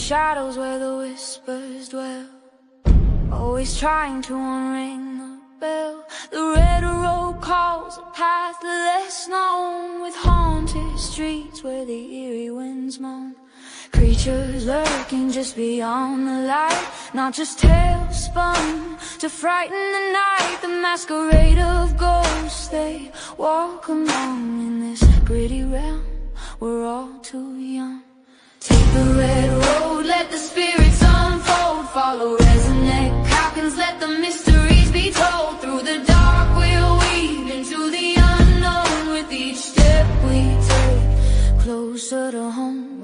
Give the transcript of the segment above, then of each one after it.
shadows where the whispers dwell, always trying to unring the bell. The red road calls a path less known, with haunted streets where the eerie winds moan. Creatures lurking just beyond the light, not just tales spun to frighten the night. The masquerade of ghosts, they walk along in this gritty realm. We're all too young. Take the red road, let the spirits unfold. Follow RezNeck, Calkins, let the mysteries be told. Through the dark we'll weave into the unknown. With each step we take, closer to home.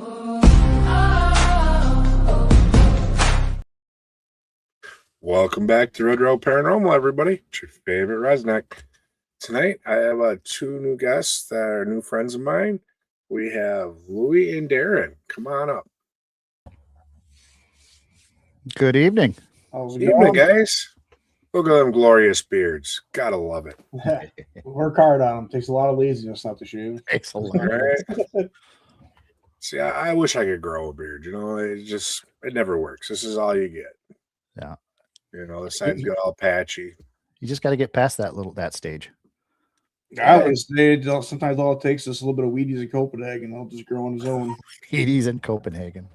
Welcome back to Red Road Paranormal, everybody. It's your favorite RezNeck. Tonight, I have two new guests that are new friends of mine. We have Luwy and Darren. Come on up. Good evening. How's it Evening, going? guys. Look at them glorious beards. Gotta love it. Work hard on them. Takes a lot of laziness not to shave. Takes a lot. Right? See, I wish I could grow a beard. You know, it never works. This is all you get. Yeah. You know, the sides get all patchy. You just got to get past that stage. I would say sometimes all it takes is a little bit of Wheaties in Copenhagen. He'll just grow on his own. He's in Copenhagen.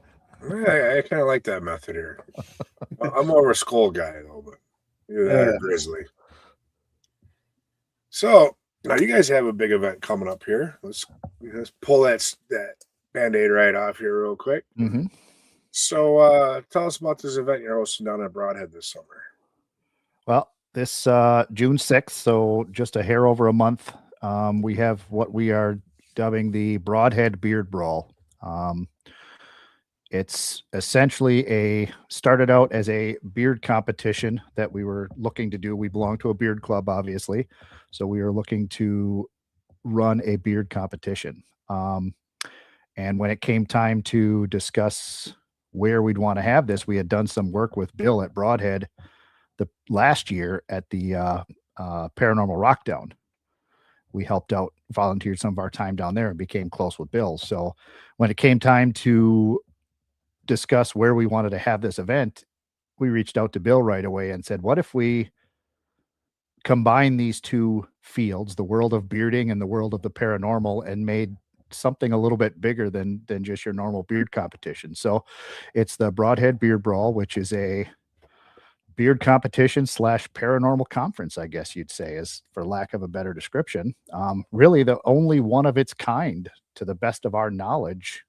I kind of like that method here. I'm more of a skull guy, though, but either that or grizzly. So, now you guys have a big event coming up here. Let's pull that Band-Aid right off here real quick. Mm-hmm. So, tell us about this event you're hosting down at Brodhead this summer. Well, this June 6th, so just a hair over a month, we have what we are dubbing the Brodhead Beard Brawl. It's essentially started out as a beard competition that we were looking to do. We belong to a beard club, obviously, so we were looking to run a beard competition. And when it came time to discuss where we'd want to have this, we had done some work with Bill at Brodhead the last year at the Paranormal Rockdown. We helped out, volunteered some of our time down there, and became close with Bill. So when it came time to discuss where we wanted to have this event, we reached out to Bill right away and said, what if we combine these two fields, the world of bearding and the world of the paranormal, and made something a little bit bigger than just your normal beard competition. So it's the Brodhead Beard Brawl, which is a beard competition / paranormal conference, I guess you'd say, is for lack of a better description. Really the only one of its kind, to the best of our knowledge.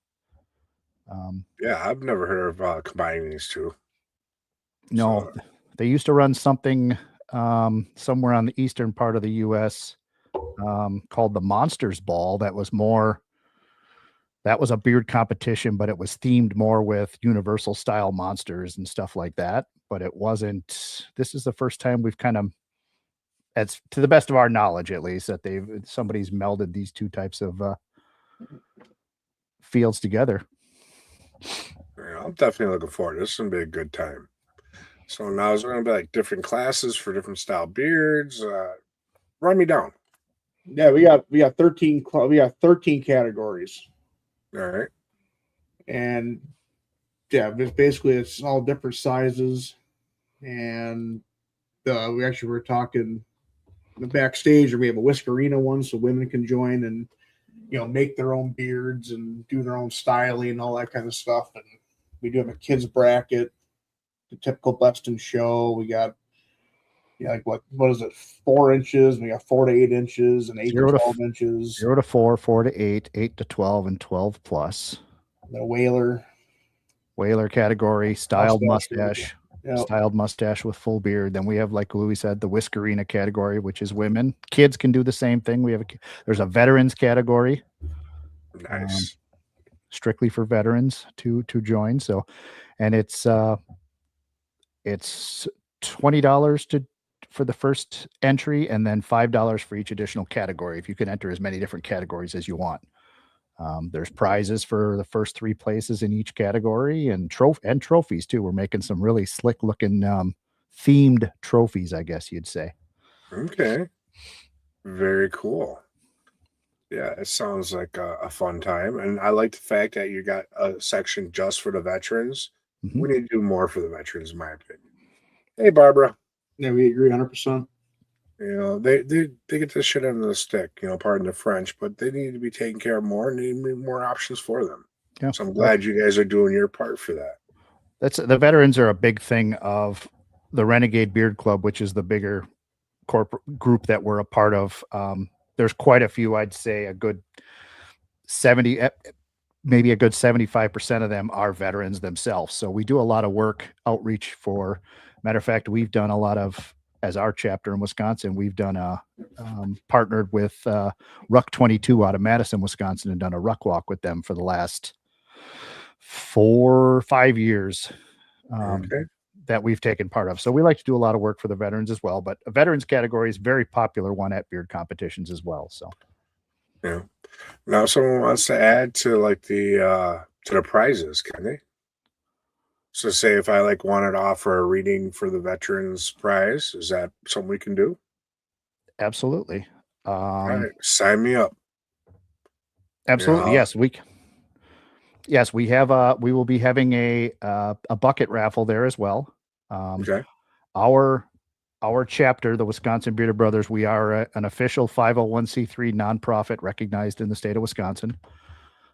Yeah, I've never heard of combining these two. No, so they used to run something somewhere on the eastern part of the U.S. Called the Monsters Ball. That was a beard competition, but it was themed more with Universal style monsters and stuff like that. But it wasn't. This is the first time we've kind of, as to the best of our knowledge, at least, that somebody's melded these two types of fields together. Yeah, I'm definitely looking forward. This is gonna be a good time. So now is there gonna be like different classes for different style beards? Run me down. Yeah, we got 13 categories. All right. And yeah, basically it's all different sizes. And we actually were talking the backstage, or we have a Whiskerina one so women can join and make their own beards and do their own styling and all that kind of stuff. And we do have a kids bracket, the typical Buxton show. We got like what is it, 4 inches? We got 4 to 8 inches and 8 to 12 inches. 0 to 4, 4 to 8, 8 to 12, and 12 plus. The Whaler category, styled mustache. Yep. Styled mustache with full beard. Then we have, like Louis said, the Whiskerina category, which is women. Kids can do the same thing. There's a veterans category. Nice. Strictly for veterans to join. So, and it's $20 for the first entry, and then $5 for each additional category, if you can enter as many different categories as you want. There's prizes for the first 3 places in each category, and trophies too. We're making some really slick looking themed trophies, I guess you'd say. Okay. Very cool. Yeah, it sounds like a fun time, and I like the fact that you got a section just for the veterans. Mhm. We need to do more for the veterans, in my opinion. Hey, Barbara. Yeah, we agree 100%. You know, they get this shit under the stick, you know, pardon the French, but they need to be taken care of more and need more options for them. Yeah. So I'm glad you guys are doing your part for that. That's the veterans are a big thing of the Renegade Beard Club, which is the bigger corporate group that we're a part of. There's quite a few, I'd say a good 70, maybe a good 75% of them are veterans themselves. So we do a lot of work outreach for. Matter of fact, we've done a lot of, as our chapter in Wisconsin, we've done partnered with Ruck 22 out of Madison, Wisconsin, and done a ruck walk with them for the last 4 or 5 years. Okay. That we've taken part of. So we like to do a lot of work for the veterans as well, but a veterans category is a very popular one at beard competitions as well. So Yeah. Now if someone wants to add to like to the prizes, can they? So say if I like wanted to offer a reading for the veterans prize, is that something we can do? absolutely. All right, sign me up. Absolutely. Yeah. Yes, we have we will be having a bucket raffle there as well. Okay. Our chapter, the Wisconsin Bearded Brothers, we are an official 501c3 nonprofit recognized in the state of Wisconsin.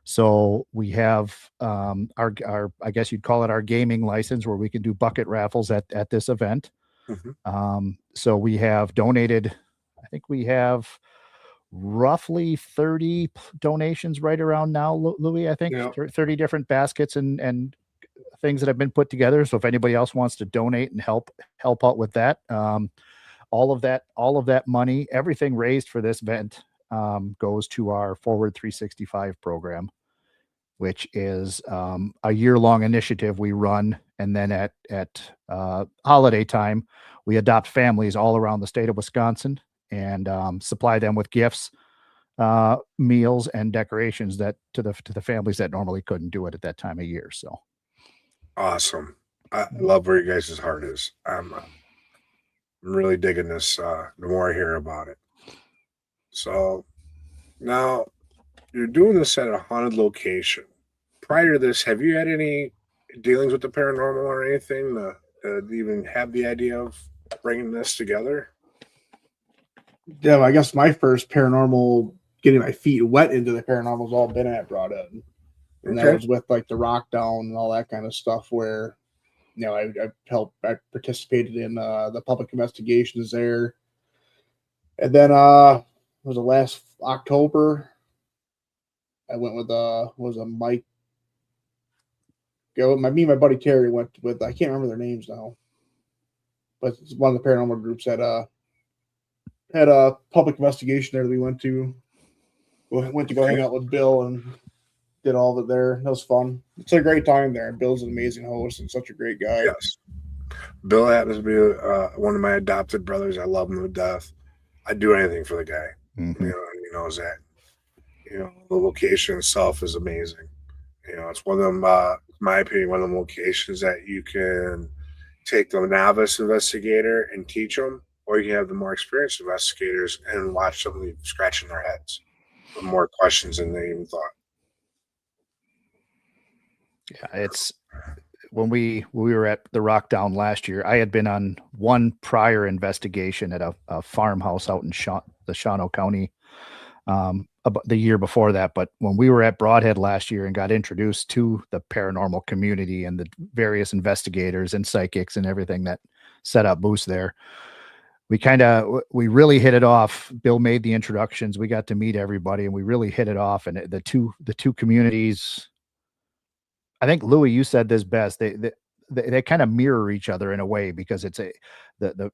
So we have our I guess you'd call it our gaming license, where we can do bucket raffles at this event. So we have donated, I think we have roughly 30 donations right around now, Louis. I think 30 different baskets and things that have been put together. So if anybody else wants to donate and help out with that, all of that money, everything raised for this event goes to our Forward 365 program, which is a year-long initiative we run. And then at holiday time, we adopt families all around the state of Wisconsin and supply them with gifts, meals, and decorations that to the families that normally couldn't do it at that time of year. So Awesome. I love where you guys' heart is. I'm really digging this the more I hear about it. So now you're doing this at a haunted location. Prior to this, have you had any dealings with the paranormal or anything to even have the idea of bringing this together? Yeah, I guess my first paranormal, getting my feet wet into the paranormal, has all been at Brodhead. And that was with like the rock down and all that kind of stuff, where I participated in the public investigations there. And then was it last October? I went with was a Mike. Me and my buddy Terry went with, I can't remember their names now, but it's one of the paranormal groups that had a public investigation there that we went to. We went to go hang out with Bill and did all of it there. That was fun. It's a great time there. Bill's an amazing host and such a great guy. Yes. Bill happens to be one of my adopted brothers. I love him to death. I'd do anything for the guy. Mm-hmm. You know, and he knows that. You know, the location itself is amazing. You know, it's one of them, in my opinion, one of the locations that you can take the novice investigator and teach them, or you can have the more experienced investigators and watch them leave scratching their heads with more questions than they even thought. Yeah, it's when we were at the Rock Down last year, I had been on one prior investigation at a farmhouse out in the Shawano County about the year before that. But when we were at Brodhead last year and got introduced to the paranormal community and the various investigators and psychics and everything that set up booths there, we really hit it off. Bill made the introductions. We got to meet everybody and we really hit it off. And the two communities, I think, Louis, you said this best. They kind of mirror each other in a way, because it's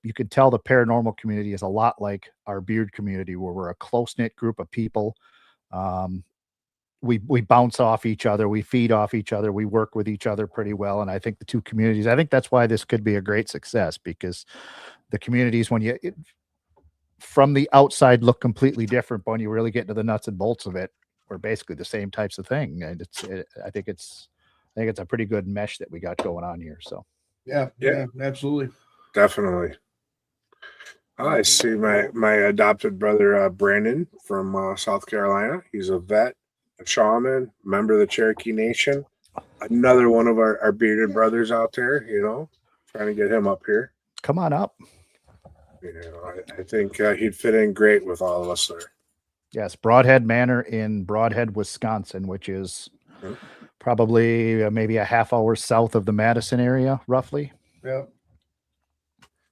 you could tell the paranormal community is a lot like our beard community, where we're a close-knit group of people. We bounce off each other, we feed off each other, we work with each other pretty well. And I think the two communities, I think that's why this could be a great success, because the communities, from the outside, look completely different, but when you really get into the nuts and bolts of it, we're basically the same types of thing. And I think it's a pretty good mesh that we got going on here. So yeah, absolutely, definitely. I see my adopted brother Brandon from South Carolina. He's a vet, a shaman, member of the Cherokee Nation. Another one of our bearded brothers out there, trying to get him up here. Come on up. I think he'd fit in great with all of us there. Yes, Brodhead Manor in Brodhead, Wisconsin, which is probably maybe a half hour south of the Madison area, roughly. Yeah.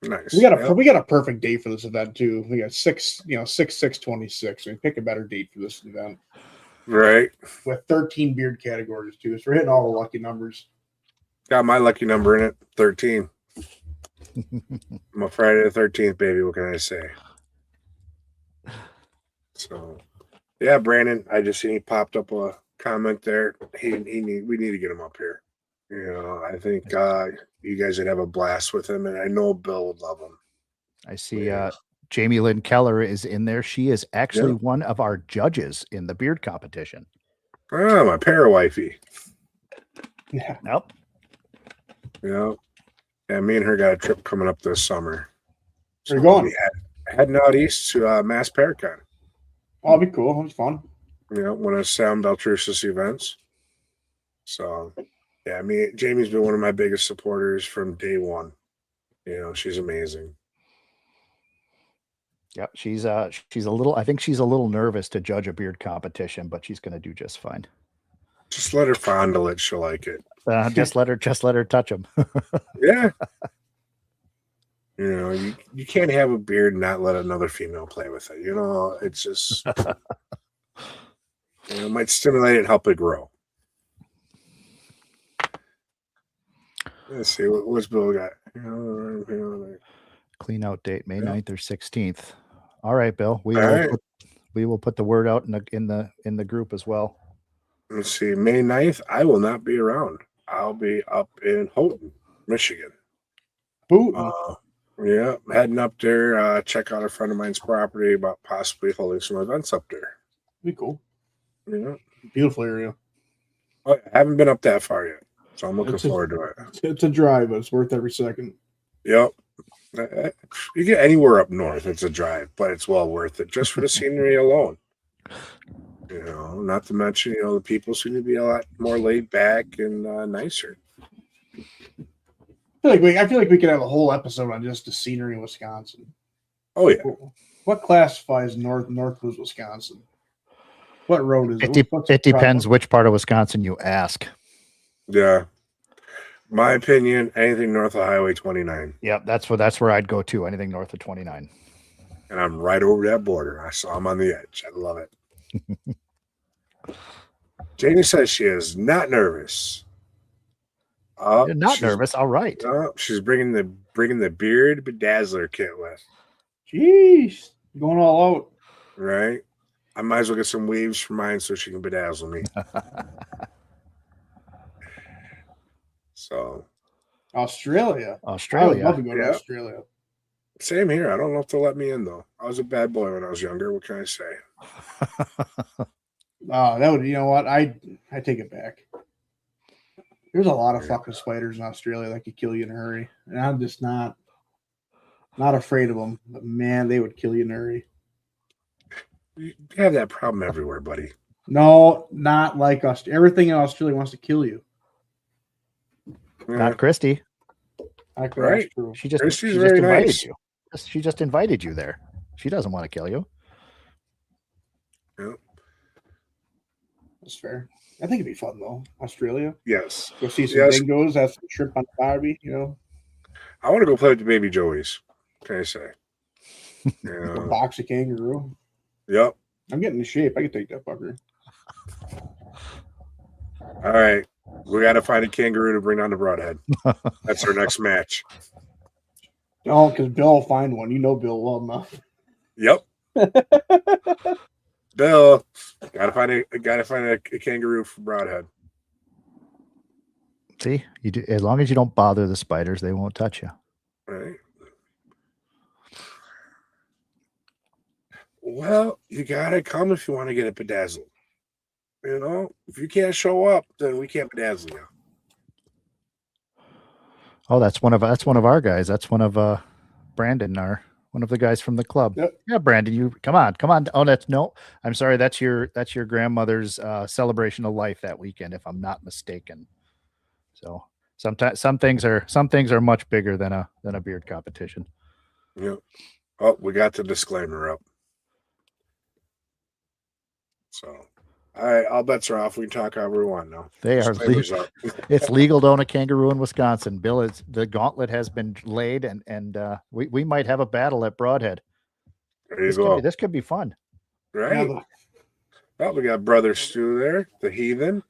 Nice. We got a perfect date for this event too. We got 6/6/26. We pick a better date for this event. Right. With 13 beard categories too. So we're hitting all the lucky numbers. Got my lucky number in it, 13. I'm a Friday the 13th, baby. What can I say? So, yeah, Brandon, I just seen he popped up a comment there. We need to get him up here. I think you guys would have a blast with him, and I know Bill would love him. I see Jamie Lynn Keller is in there. She is actually one of our judges in the beard competition. Oh, my para-wifey. Yeah. Nope. Yeah, me and her got a trip coming up this summer. Where you going? Heading out east to Mass Paracon. Oh, that'd be cool. That's fun. One of Sam Beltrusis events. So, yeah, Jamie's been one of my biggest supporters from day one. She's amazing. Yep, she's a little. I think she's a little nervous to judge a beard competition, but she's going to do just fine. Just let her fondle it; she'll like it. Just let her touch them. Yeah. You can't have a beard and not let another female play with it. It's just it might stimulate it and help it grow. Let's see what's Bill got. Clean out date May 9th or 16th. All right, Bill. We will put the word out in the group as well. Let's see, May 9th, I will not be around. I'll be up in Houghton, Michigan. Houghton? Yeah, heading up there, check out a friend of mine's property about possibly holding some events up there. Be cool. Yeah. Beautiful area. I haven't been up that far yet, so I'm looking forward to it. It's a drive, but it's worth every second. Yep. You get anywhere up north, it's a drive, but it's well worth it just for the scenery alone. Not to mention, the people seem to be a lot more laid back and nicer. I feel like we could have a whole episode on just the scenery in Wisconsin. Oh yeah. What classifies Northwest Wisconsin? What road is it? It depends which part of Wisconsin you ask. Yeah. My opinion, anything north of Highway 29. Yep, that's where I'd go to. Anything north of 29. And I'm right over that border. I'm on the edge. I love it. Jamie says she is not nervous. You're not nervous. All right. She's bringing the beard bedazzler kit with. Jeez, going all out. Right. I might as well get some weaves for mine so she can bedazzle me. So, Australia. I would love to go to Australia. Same here. I don't know if they'll let me in though. I was a bad boy when I was younger. What can I say? That would. You know what? I take it back. There's a lot of fucking spiders in Australia that could kill you in a hurry, and I'm just not afraid of them. But man, they would kill you in a hurry. You have that problem everywhere, buddy. No, not like us. Everything in Australia wants to kill you. Not Christy. Right. She just invited nice. You. She just invited you there. She doesn't want to kill you. Yep. That's fair. I think it'd be fun though. Australia. Yes. Go see some dingoes, have some shrimp on the Bobbie, I want to go play with the baby Joeys. What can I say? A box of kangaroo. Yep. I'm getting in shape. I can take that fucker. All right. We got to find a kangaroo to bring down to Brodhead. That's our next match. Oh, because Bill will find one. Bill well enough. Yep. Bill, gotta find a kangaroo for Brodhead. See, you do, as long as you don't bother the spiders, they won't touch you. Right. Well, you gotta come if you want to get it bedazzled. If you can't show up, then we can't bedazzle you. Oh, that's one of our guys. That's one of Brandon, one of the guys from the club. Yep. Yeah, Brandon, you come on. Oh, that's no. I'm sorry. That's your grandmother's celebration of life that weekend, if I'm not mistaken. So sometimes some things are much bigger than a beard competition. Yep. Oh, we got the disclaimer up. So, all bets are off. We can talk however we want now. They are legal. It's legal to own a kangaroo in Wisconsin. Bill, the gauntlet has been laid, and we might have a battle at Brodhead. This could be fun. Right. Well, we got Brother Stu there, the heathen.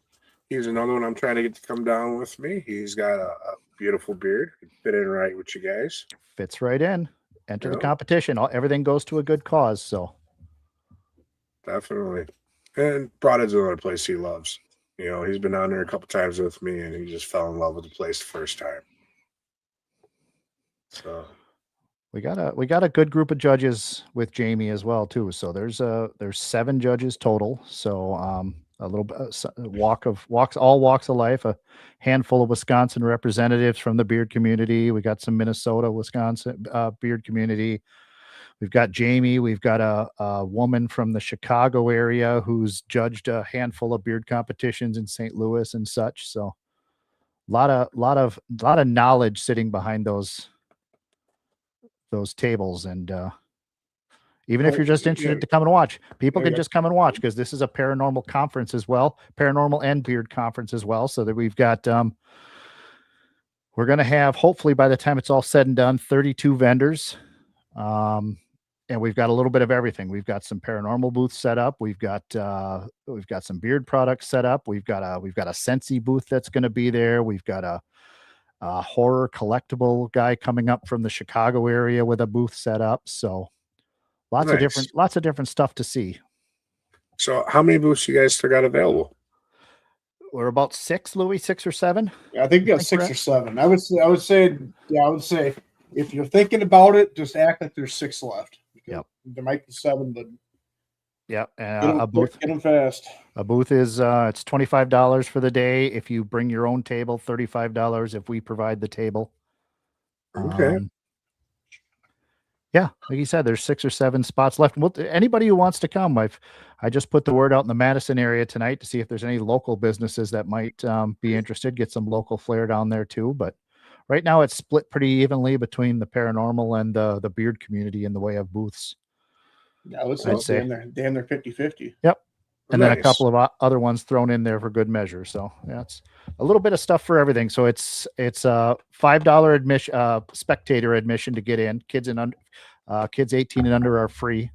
He's another one I'm trying to get to come down with me. He's got a beautiful beard. Could fit in right with you guys. Fits right in. Enter the competition. Everything goes to a good cause. So definitely. And Brodhead's another place he loves. You know, he's been down there a couple times with me, and he just fell in love with the place the first time. So we got a good group of judges with Jamie as well too. So there's 7 judges total. So a little bit all walks of life, a handful of Wisconsin representatives from the beard community. We got some Minnesota, Wisconsin beard community. We've got Jamie. We've got a woman from the Chicago area who's judged a handful of beard competitions in St. Louis and such. So a lot of knowledge sitting behind those tables. And even if you're just interested to come and watch, people can just come and watch, because this is a paranormal conference as well, paranormal and beard conference as well. So that we've got we're going to have, hopefully by the time it's all said and done, 32 vendors. And we've got a little bit of everything. We've got some paranormal booths set up. We've got some beard products set up. We've got a Scentsy booth that's going to be there. We've got a horror collectible guy coming up from the Chicago area with a booth set up. So lots of different stuff to see. So how many booths you guys still got available? We're about 6, Louis, 6 or 7. Yeah, I think we got 6 or 7. I would say if you're thinking about it, just act like there's 6 left. Yep. There might be 7, but yeah, a booth. Get them fast. A booth is it's $25 for the day. If you bring your own table, $35 if we provide the table. Okay. Yeah, like you said, there's 6 or 7 spots left. Anybody who wants to come, I just put the word out in the Madison area tonight to see if there's any local businesses that might be interested. Get some local flair down there too. But right now it's split pretty evenly between the paranormal and the beard community in the way of booths. Yeah, I'd say damn near 50-50. Yep. And then a couple of other ones thrown in there for good measure. So yeah, it's a little bit of stuff for everything. So it's a $5 admission, spectator admission to get in. Kids 18 and under are free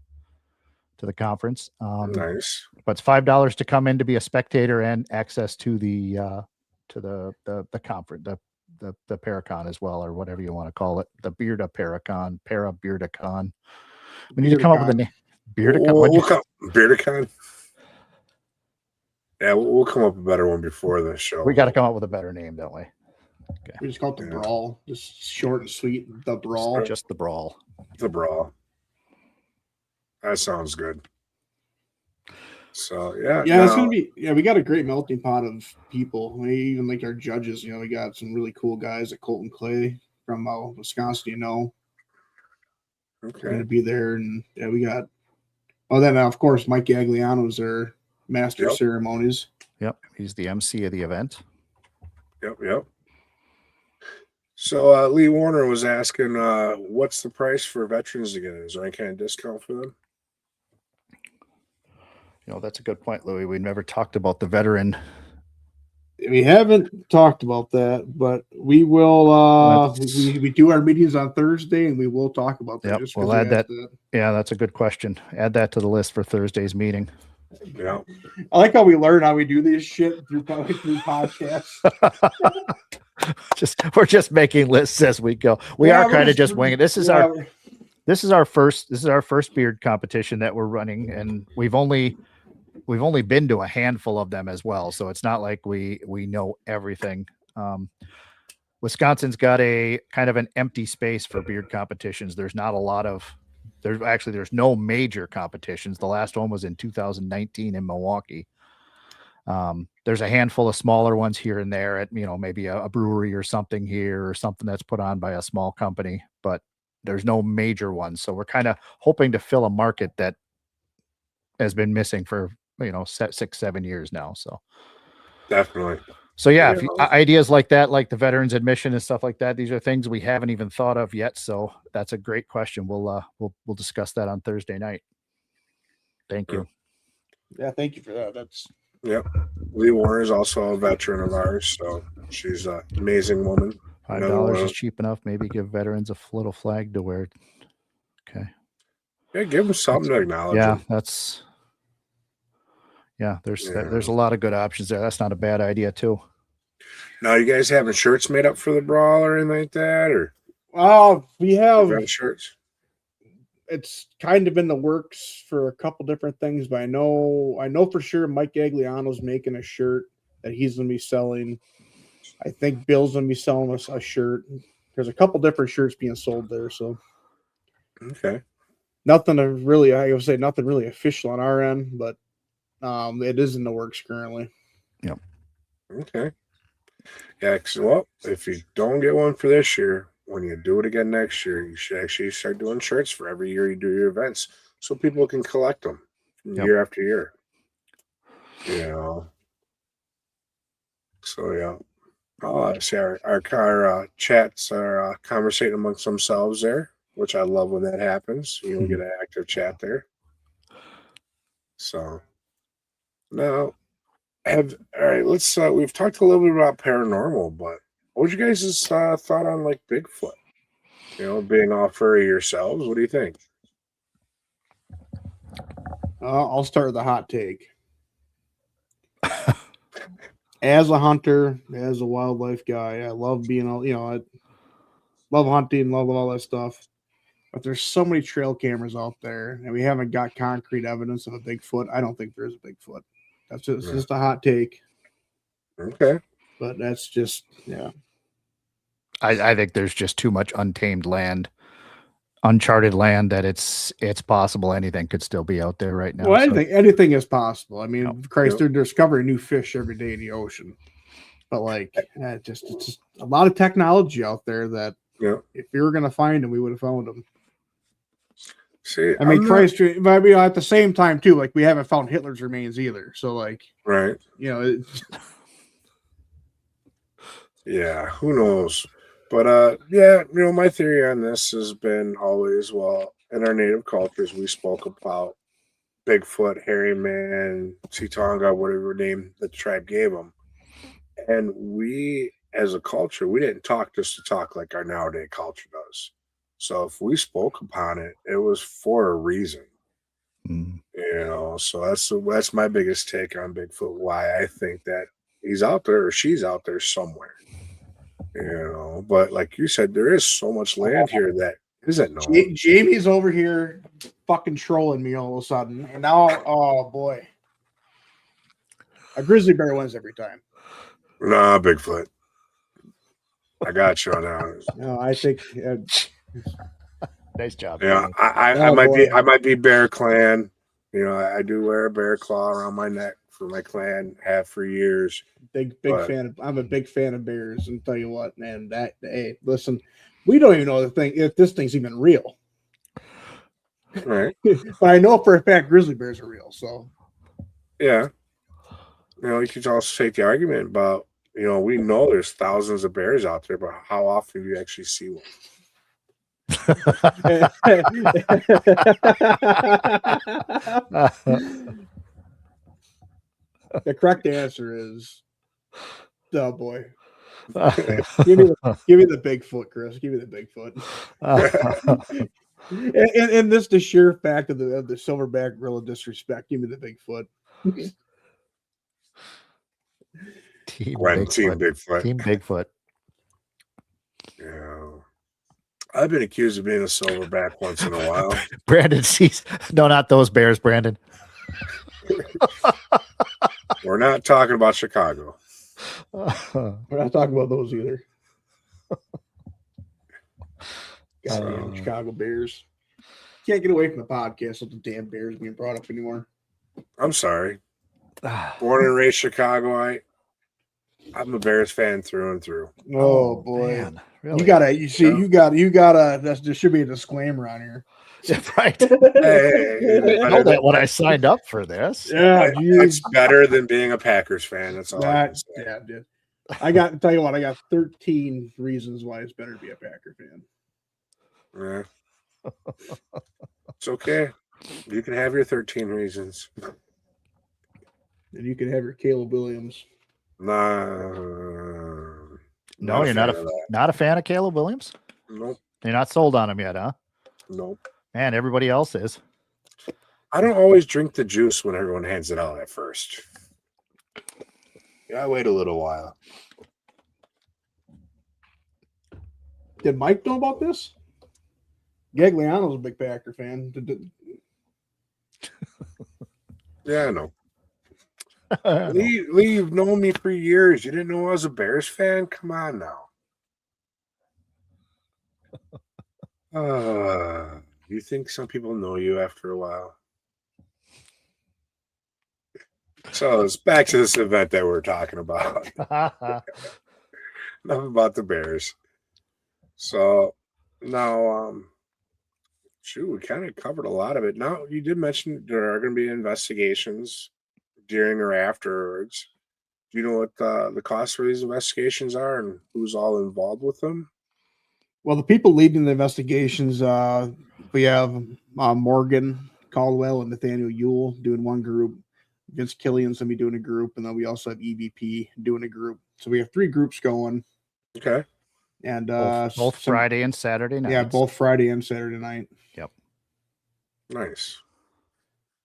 to the conference. Nice. But it's $5 to come in to be a spectator and access to the conference, the Paracon as well, or whatever you want to call it, the Bearda Paracon, Beardacon. We need to come up with a name. Beardacon. Beardacon. Yeah, we'll come up with a better one before the show. We got to come up with a better name, don't we? Okay. We just call it the Brawl. Just short and sweet. The Brawl. Just the Brawl. The Brawl. That sounds good. So it's gonna be. Yeah, we got a great melting pot of people. We even like our judges. We got some really cool guys at Colton Clay from Wisconsin. Okay, they're gonna be there, and we got. Then of course Mike Gagliano's their master of ceremonies. Yep, he's the MC of the event. Yep. So Lee Warner was asking, what's the price for veterans to get in? Is there any kind of discount for them? That's a good point, Louis. We never talked about the veteran. We haven't talked about that, but we will. We do our meetings on Thursday, and we will talk about that. Yep, we'll add that. Yeah, that's a good question. Add that to the list for Thursday's meeting. Yeah, I like how we learn how we do this shit through podcasts. We're just making lists as we go. We are kind of just winging it. This is our first beard competition that we're running, and we've only been to a handful of them as well. So it's not like we know everything. Wisconsin's got a kind of an empty space for beard competitions. There's not a lot of. There's no major competitions. The last one was in 2019 in Milwaukee. There's a handful of smaller ones here and there at, maybe a brewery or something here, or something that's put on by a small company, but there's no major ones. So we're kind of hoping to fill a market that has been missing for, 6-7 years now. So Definitely. So yeah, if ideas like that, like the veterans admission and stuff like that, these are things we haven't even thought of yet. So that's a great question. We'll discuss that on Thursday night. Thank you. Yeah, thank you for that. That's Lee Warren is also a veteran of ours, so she's an amazing woman. $5 is cheap enough. Maybe give veterans a little flag to wear. Okay. Yeah, give them something to acknowledge. Yeah, them. There's a lot of good options there. That's not a bad idea too. Now, you guys having shirts made up for the brawl or anything like that, or? We have shirts. It's kind of in the works for a couple different things, but I know for sure Mike Gagliano's making a shirt that he's going to be selling. I think Bill's going to be selling us a shirt. There's a couple different shirts being sold there, so okay. Nothing really official on our end, but it is in the works currently. Yep. Okay. Yeah, well, if you don't get one for this year, when you do it again next year, you should actually start doing shirts for every year you do your events, so people can collect them year after year. So yeah. See our chats are conversating amongst themselves there, which I love when that happens. You get an active chat there. So now, all right. Let's. We've talked a little bit about paranormal, but what was you guys' thought on like Bigfoot? Being all furry yourselves. What do you think? I'll start with a hot take. As a hunter, as a wildlife guy, I love being I love hunting, love all that stuff. But there's so many trail cameras out there, and we haven't got concrete evidence of a Bigfoot. I don't think there's a Bigfoot. That's just a hot take. Okay. But that's just, I think there's just too much untamed land, uncharted land, that it's possible anything could still be out there right now. Well, anything is possible. I mean, Christ, they're discovering new fish every day in the ocean. But it's just a lot of technology out there that if you were going to find them, we would have found them. See, I mean, Christ, but at the same time too, we haven't found Hitler's remains either. So right, yeah, who knows? But my theory on this has been always, in our native cultures, we spoke about Bigfoot, hairy man, Tonga, whatever name the tribe gave them, and we, as a culture, we didn't talk just to talk like our nowadays culture does. So if we spoke upon it, it was for a reason. So that's my biggest take on Bigfoot. Why I think that he's out there or she's out there somewhere. But like you said, there is so much land here that isn't known. Jamie's over here fucking trolling me all of a sudden, and now, oh boy, a grizzly bear wins every time. Nah, Bigfoot. I got you on that. No, I think. Nice job. Yeah, I might be Bear Clan. I do wear a bear claw around my neck for my clan. Have for years. Big fan. I'm a big fan of bears, and tell you what, man. Hey, listen, we don't even know if this thing's even real. Right. But I know for a fact grizzly bears are real. So. Yeah. You could also take the argument about. We know there's thousands of bears out there, but how often do you actually see one? The correct answer is, oh boy. Give me the Bigfoot, Chris. Give me the Bigfoot. and this the sheer fact of the silverback gorilla disrespect. Give me the Bigfoot. Team Bigfoot. Team Bigfoot. Yeah. I've been accused of being a silverback once in a while. Brandon sees. No, not those bears, Brandon. We're not talking about Chicago. We're not talking about those either. Goddamn Chicago Bears. Can't get away from the podcast with the damn Bears being brought up anymore. I'm sorry. Born and raised Chicagoite. I'm a Bears fan through and through. Oh boy. Man, really? You gotta, there should be a disclaimer on here. Yeah, right. Hey, I didn't know that when I signed up for this. Yeah, it's better than being a Packers fan. That's all I can say. Yeah, dude. Tell you what, I got 13 reasons why it's better to be a Packer fan. Yeah. It's okay. You can have your 13 reasons. And you can have your Caleb Williams. No, you're not a fan of Caleb Williams? Nope. You're not sold on him yet, huh? Nope. Man, everybody else is. I don't always drink the juice when everyone hands it out at first. Yeah, I wait a little while. Did Mike know about this? Gagliano's a big Packer fan. Yeah, I know. Lee, you've known me for years. You didn't know I was a Bears fan? Come on now. You think some people know you after a while? So it's back to this event that we're talking about. Enough about the Bears. So now, we kind of covered a lot of it. Now, you did mention there are going to be investigations during or afterwards. Do you know what the cost for these investigations are and who's all involved with them? Well, the people leading the investigations, we have Morgan Caldwell and Nathaniel Ewell doing one group. Vince Killian's going to be doing a group, and then we also have EVP doing a group. So we have 3 groups going. Okay. And both Friday and Saturday night. Yeah, both Friday and Saturday night. Yep. Nice.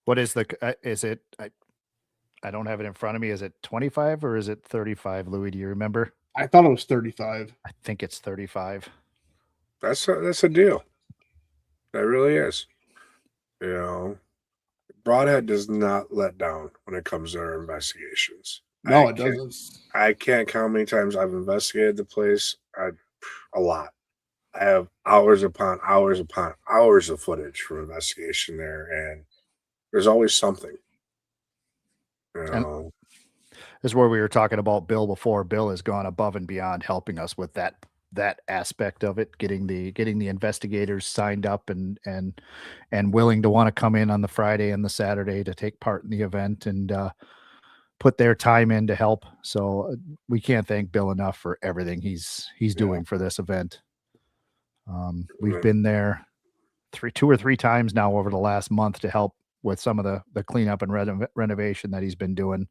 What is is it? I don't have it in front of me. Is it 25 or is it 35, Louis? Do you remember? I thought it was 35. I think it's 35. That's a deal. That really is. You know, Brodhead does not let down when it comes to our investigations. No, it doesn't. I can't count how many times I've investigated the place. A lot. I have hours upon hours upon hours of footage from investigation there, and there's always something. You know. This is where we were talking about Bill before. Bill has gone above and beyond helping us with that aspect of it, getting the investigators signed up and willing to want to come in on the Friday and the Saturday to take part in the event and put their time in to help. So we can't thank Bill enough for everything he's doing for this event. We've been there 2 or 3 times now over the last month to help with some of the cleanup and renovation that he's been doing,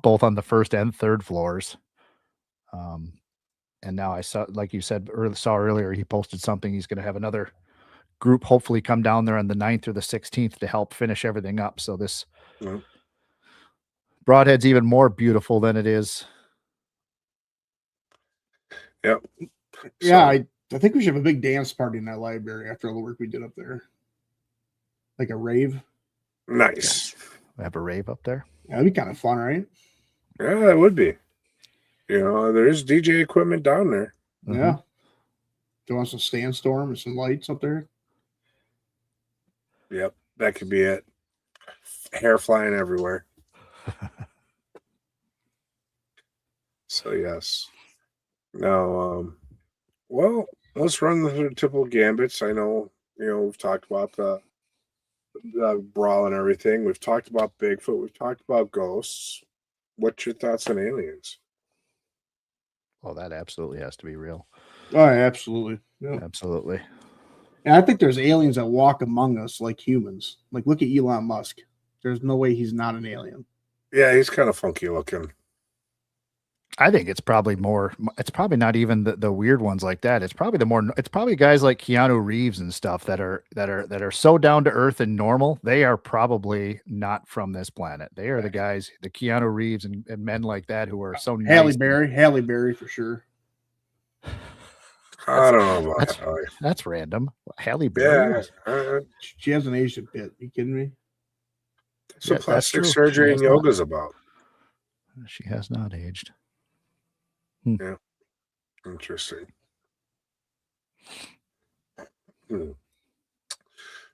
both on the first and third floors. And now I saw, like you said, saw earlier, he posted something. He's going to have another group hopefully come down there on the 9th or the 16th to help finish everything up. So this Brodhead's even more beautiful than it is. Yep. Yeah, I think we should have a big dance party in that library after all the work we did up there. Like a rave. Nice. We have a rave up there. Yeah, that'd be kind of fun, right? Yeah, it would be. You know, there's DJ equipment down there. Yeah. Do you want some Sandstorm and some lights up there? Yep, that could be it. Hair flying everywhere. So, yes. Now, well, let's run the typical gambits. I know, we've talked about the brawl and everything. We've talked about Bigfoot. We've talked about ghosts. What's your thoughts on aliens? Oh, that absolutely has to be real. Oh, absolutely. Yeah. Absolutely. And I think there's aliens that walk among us like humans. Like, look at Elon Musk. There's no way he's not an alien. Yeah, he's kind of funky looking. I think it's probably not even the weird ones like that. It's probably guys like Keanu Reeves and stuff that are so down to earth and normal. They are probably not from this planet. They are the guys, the Keanu Reeves and men like that who are so Halle nice. Berry for sure. I don't know about that. That's random. Halle Berry. Yeah, she hasn't aged a bit. Are you kidding me? So plastic surgery and yoga is about. She has not aged. Yeah. Interesting.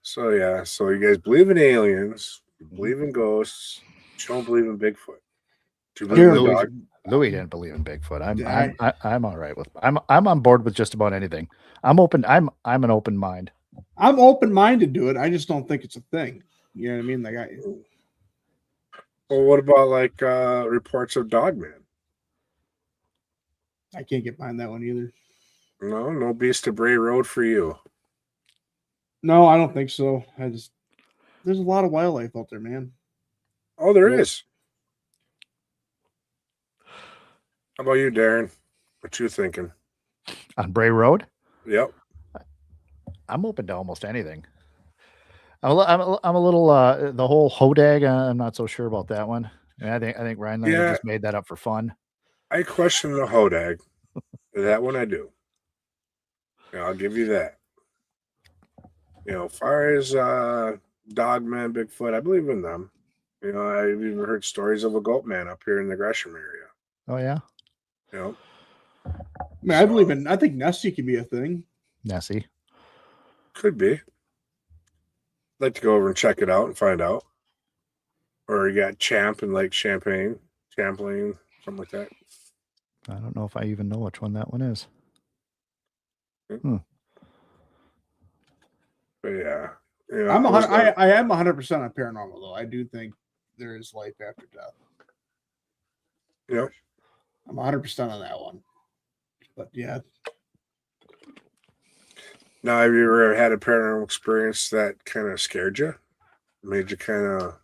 So, yeah. So, you guys believe in aliens, you believe in ghosts, you don't believe in Bigfoot. Do you believe in the Louis, dog? Louis didn't believe in Bigfoot. Yeah, I'm all right with. I'm on board with just about anything. I'm open. I'm an open mind. I'm open-minded to it. I just don't think it's a thing. You know what I mean? Like Well, what about like reports of Dogman? I can't get behind that one either. No Beast of Bray Road for you. No, I don't think so. There's a lot of wildlife out there, man. Oh, there Yeah. is. How about you, Darren? What you thinking? On Bray Road, Yep. I'm open to almost anything. I'm a little the whole hodag. I'm not so sure about that one. And I think Ryan Leonard Yeah. just made that up for fun. I question the hodag. That one I do. Yeah, I'll give you that. Far as Dogman, Bigfoot, I believe in them. I've even heard stories of a goat man up here in the Gresham area. Oh yeah, I believe in. I think Nessie could be a thing. Nessie. Could be. I'd like to go over and check it out and find out. Or you got Champ in Lake Champlain, something like that. I don't know if I even know which one that one is. But yeah. I am 100% on paranormal though. I do think there is life after death. Yep. I'm 100% on that one. But yeah. Now, have you ever had a paranormal experience that kind of scared you? Made you kind of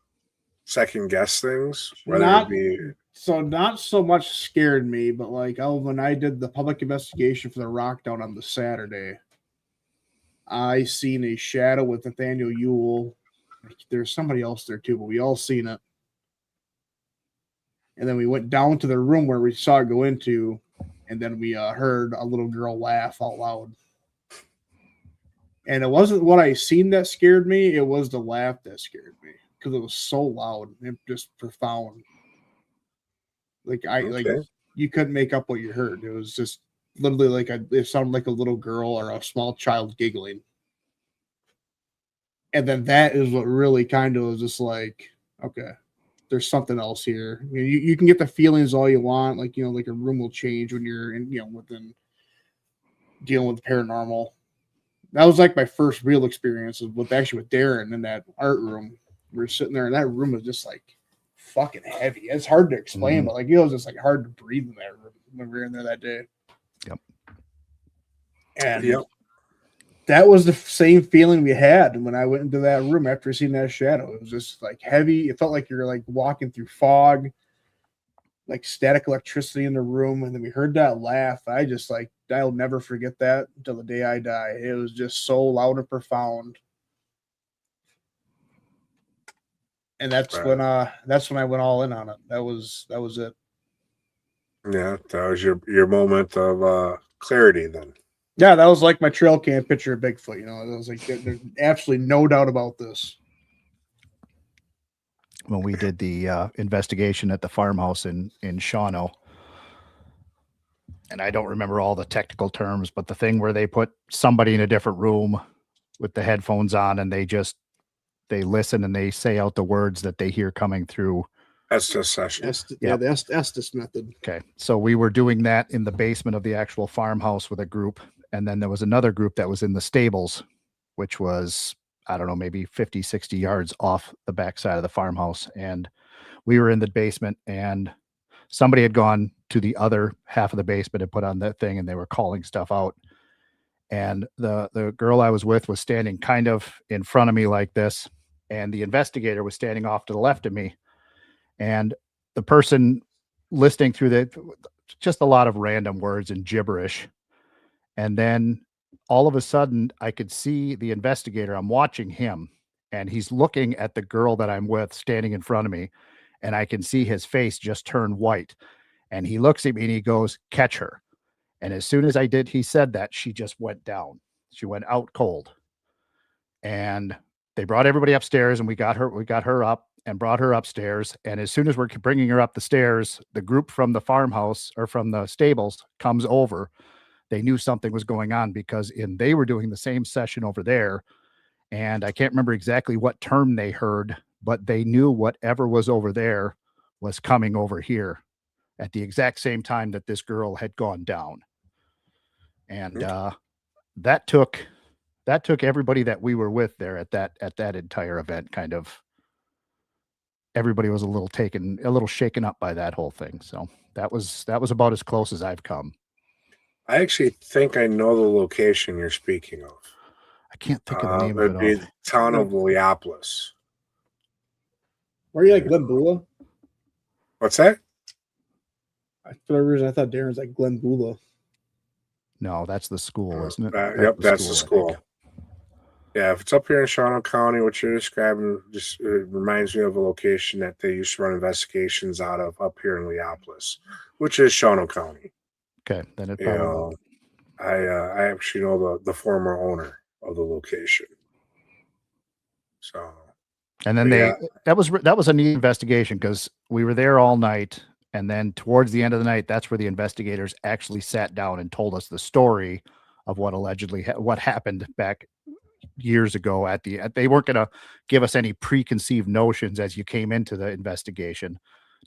second guess things? Not so much scared me, but like when I did the public investigation for the rock down on the Saturday, I seen a shadow with Nathaniel Ewell. There's somebody else there too, but we all seen it. And then we went down to the room where we saw it go into, and then we heard a little girl laugh out loud. And it wasn't what I seen that scared me; it was the laugh that scared me because it was so loud and just profound. Like you couldn't make up what you heard. It was just literally it sounded like a little girl or a small child giggling. And then that is what really kind of was just like, okay, there's something else here. I mean, you can get the feelings all you want, like like a room will change when you're in, within dealing with paranormal. That was like my first real experience with Darren in that art room. We were sitting there, and that room was just like fucking heavy. It's hard to explain, but it was just like hard to breathe in that room when we were in there that day. Yep. And that was the same feeling we had when I went into that room after seeing that shadow. It was just like heavy. It felt like you're like walking through fog, like static electricity in the room. And then we heard that laugh. I'll never forget that until the day I die. It was just so loud and profound. And that's when I went all in on it. That was it. Yeah, that was your moment of clarity then. Yeah, that was like my trail cam picture of Bigfoot. It was like there's absolutely no doubt about this. When we did the investigation at the farmhouse in Shawano, and I don't remember all the technical terms, but the thing where they put somebody in a different room with the headphones on, and they listen and they say out the words that they hear coming through. Estes session. The Estes method. Okay. So we were doing that in the basement of the actual farmhouse with a group. And then there was another group that was in the stables, which was, I don't know, maybe 50, 60 yards off the backside of the farmhouse. And we were in the basement, and somebody had gone to the other half of the basement and put on that thing, and they were calling stuff out. And the girl I was with was standing kind of in front of me like this. And the investigator was standing off to the left of me. And the person listening through just a lot of random words and gibberish. And then all of a sudden I could see the investigator. I'm watching him, and he's looking at the girl that I'm with standing in front of me. And I can see his face just turn white. And he looks at me and he goes, "Catch her." And as soon as he said that, she just went down. She went out cold. And they brought everybody upstairs, and we got her up and brought her upstairs. And as soon as we're bringing her up the stairs, the group from the farmhouse or from the stables comes over. They knew something was going on because they were doing the same session over there. And I can't remember exactly what term they heard, but they knew whatever was over there was coming over here at the exact same time that this girl had gone down. And that took everybody that we were with there at that entire event. Kind of everybody was a little shaken up by that whole thing. So that was about as close as I've come. I actually think I know the location you're speaking of. I can't think of the name of It'd be the town of Leopolis. Where are you, like Glenbula? What's that? For whatever reason, I thought Darren's like Glenbula. No, that's the school, isn't it? Yep, that's the school. Yeah, if it's up here in Shawano County, what you're describing just reminds me of a location that they used to run investigations out of up here in Leopolis, which is Shawano County. Okay, then it probably. I actually know the former owner of the location. So, and then that was a neat investigation because we were there all night, and then towards the end of the night, that's where the investigators actually sat down and told us the story of what allegedly what happened back years ago. They weren't going to give us any preconceived notions as you came into the investigation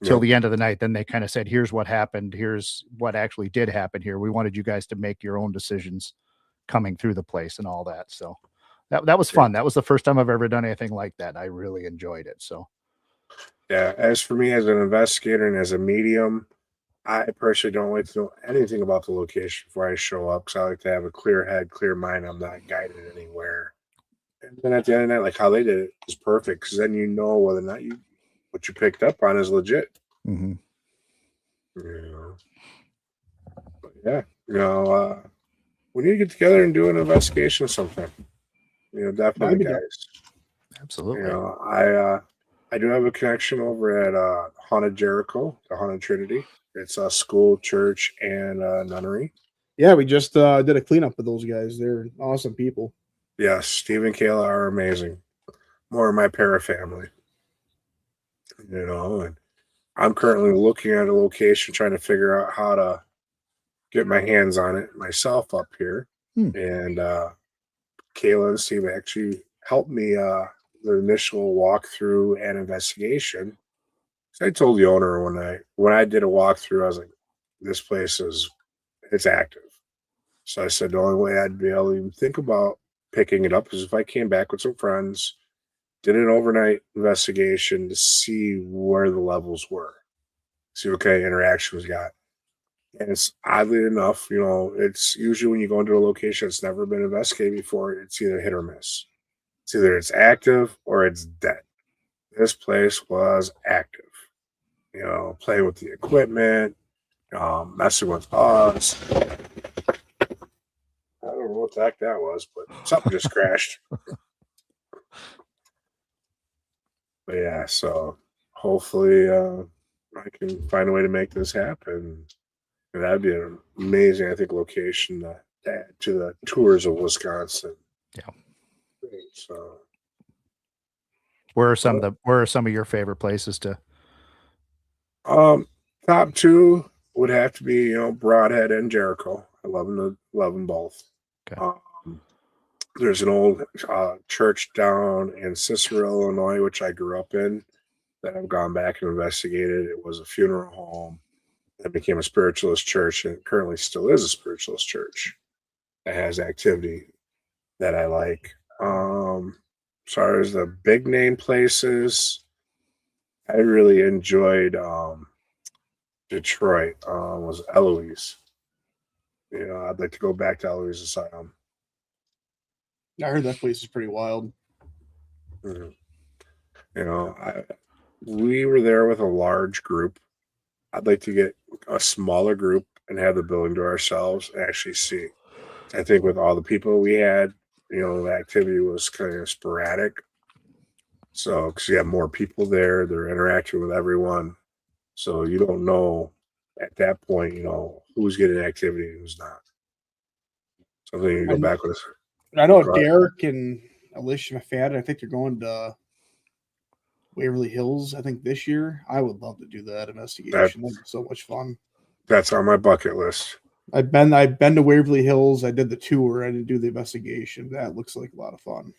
till the end of the night. Then they kind of said, here's what happened. Here's what actually did happen here. We wanted you guys to make your own decisions coming through the place and all that. So that was fun. That was the first time I've ever done anything like that. I really enjoyed it. So yeah, as for me as an investigator and as a medium, I personally don't like to know anything about the location before I show up because I like to have a clear head, clear mind. I'm not guided anywhere. And then at the end of the night, like how they did it is perfect because then you know whether or not what you picked up on is legit. Mm-hmm. But yeah, we need to get together and do an investigation sometime. Definitely, guys. Absolutely. I do have a connection over at Haunted Jericho, the Haunted Trinity. It's a school, church, and nunnery. Yeah, we just did a cleanup with those guys. They're awesome people. Yes, Steve and Kayla are amazing. More of my para family. And I'm currently looking at a location, trying to figure out how to get my hands on it myself up here. And Kayla and Steve actually helped me the initial walkthrough and investigation. So I told the owner when I did a walkthrough, I was like, this place it's active. So I said the only way I'd be able to even think about picking it up is if I came back with some friends, did an overnight investigation to see where the levels were, see what kind of interaction we got. And it's oddly enough, it's usually when you go into a location that's never been investigated before, it's either hit or miss. It's either it's active or it's dead. This place was active. Playing with the equipment, messing with us. I don't know what the heck that was, but something just crashed. But yeah, so hopefully I can find a way to make this happen. And that'd be an amazing, I think, location to add to the tours of Wisconsin. Yeah. So, where are some of your favorite places to? Top two would have to be Brodhead and Jericho. I love them both. Okay. There's an old church down in Cicero, Illinois, which I grew up in, that I've gone back and investigated. It was a funeral home that became a spiritualist church, and it currently still is a spiritualist church that has activity that I like. As far as the big name places, I really enjoyed Detroit. Was Eloise. I'd like to go back to Eloise Asylum. I heard that place is pretty wild. Mm-hmm. We were there with a large group. I'd like to get a smaller group and have the building to ourselves and actually see. I think with all the people we had, the activity was kind of sporadic. So, because you have more people there, they're interacting with everyone. So you don't know at that point, who's getting activity and who's not. Something you go back with. I know Derek and Alicia McFadden, I think they're going to Waverly Hills, I think this year. I would love to do that investigation. That'd be so much fun. That's on my bucket list. I've been to Waverly Hills. I did the tour. I didn't do the investigation. That looks like a lot of fun.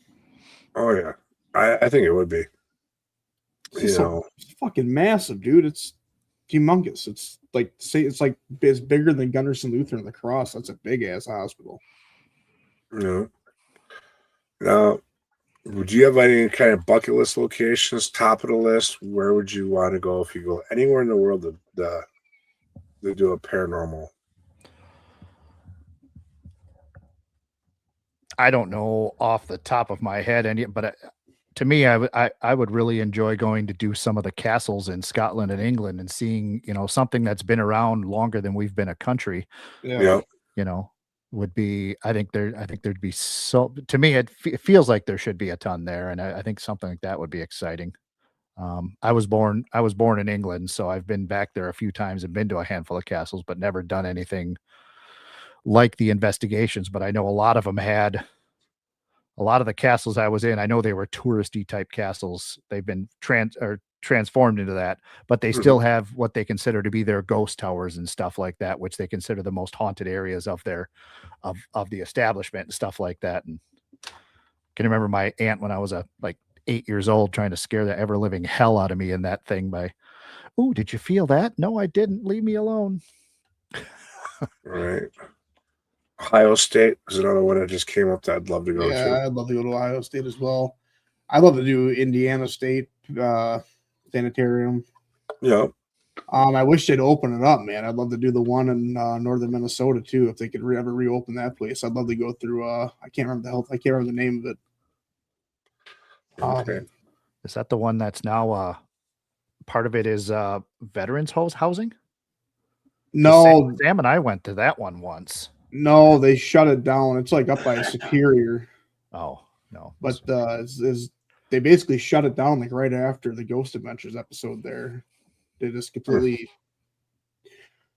Oh yeah, I think it would be. It's fucking massive, dude. It's humongous. It's like it's bigger than Gunderson Lutheran La Crosse. That's a big ass hospital. Yeah. Now, would you have any kind of bucket list locations, top of the list? Where would you want to go if you go anywhere in the world to do a paranormal? I don't know off the top of my head but to me, I would really enjoy going to do some of the castles in Scotland and England and seeing, something that's been around longer than we've been a country. Yeah. Would be, I think there'd be to me, it feels like there should be a ton there. And I think something like that would be exciting. I was born in England, so I've been back there a few times and been to a handful of castles, but never done anything like the investigations. But I know a lot of them had, a lot of the castles I was in, I know they were touristy type castles. They've been transformed into that, but they still have what they consider to be their ghost towers and stuff like that, which they consider the most haunted areas of the establishment and stuff like that. And I can remember my aunt when I was like 8 years old trying to scare the ever living hell out of me in that thing by, "Oh, did you feel that? No, I didn't. Leave me alone." Right. Ohio State is another one that just came up that I'd love to go to. Yeah, I'd love to go to Ohio State as well. I'd love to do Indiana State Sanitarium. Yeah. I wish they'd open it up, man. I'd love to do the one in northern Minnesota too. If they could ever reopen that place, I'd love to go through. I can't remember the name of it. Okay. Is that the one that's now part of it is veterans housing? No, Sam and I went to that one once. No, they shut it down. It's like up by Superior. Oh, no. But they basically shut it down like right after the Ghost Adventures episode there. They just completely